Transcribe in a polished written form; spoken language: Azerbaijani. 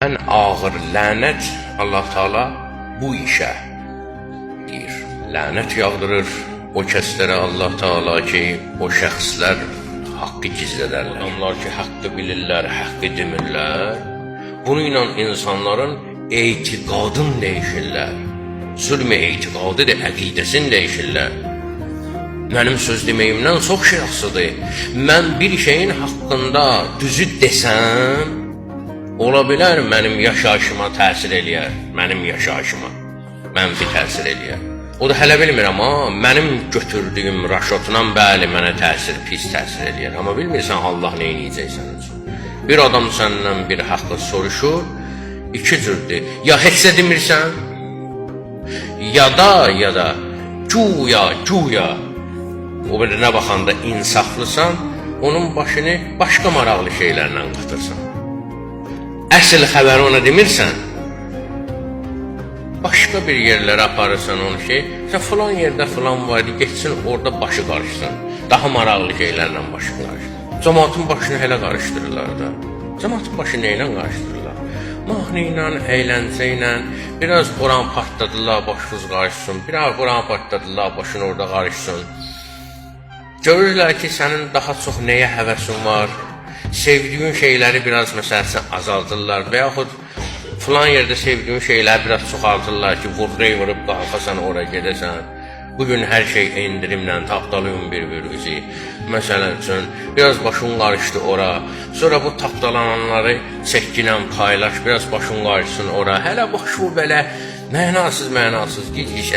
Ən ağır lənət Allah Teala bu işə deyir. Lənət yağdırır o kəslərə Allah Teala ki, o şəxslər haqqı gizlədərlər. Adamlar ki, haqqı bilirlər, haqqı demirlər. Bununla insanların etiqadını dəyişirlər. Zülm etiqadıdır, əqidəsini dəyişirlər. Mənim söz deməyimdən çox şey yaxşıdır. Mən bir şeyin haqqında düzü desəm, ola bilər mənim yaşayışıma təsir eləyər, mənim yaşayışıma mənfi təsir eləyər. O da hələ bilmirəm, amma mənim götürdüyüm raşotla bəli mənə pis təsir eləyər. Amma bilmirsən Allah nə eləyəcəksən üçün. Bir adam səndən bir haqqı soruşur, iki cürdür. Ya heç də demirsən, ya da güya o birinə baxanda insaflısan, onun başını başqa maraqlı şeylərlə qatırsan. Əsl xəbəri ona demirsən, başqa bir yerlərə aparırsan onu ki, sən filan yerdə filan var idi, geçsin orada başı qarışsın. Daha maraqlı şeylərlə başı qarışsın. Cəmaatın başını hələ qarışdırırlar da. Cəmaatın başını nə ilə qarışdırırlar? Mahnı ilə, əyləncə ilə, biraz Quran partladılar, başınız qarışsın, biraz Quran partladılar, başın orada qarışsın. Görürlər ki, sənin daha çox nəyə həvəsin var, sevdiyin şeyləri biraz məsələn azaldırlar və yaxud filan yerdə sevdiyin şeyləri biraz çoxaltırlar ki, vurub qalxasan, oraya gedəsən. Bugün hər şey endirimlə tapdalayın bir-birinizi. Məsələn üçün, biraz başın qarışdı ora, sonra bu tapdalananları çəkkinlə paylaş, biraz başın qarışsın ora. Hələ baş bu belə mənasız, gic-gic.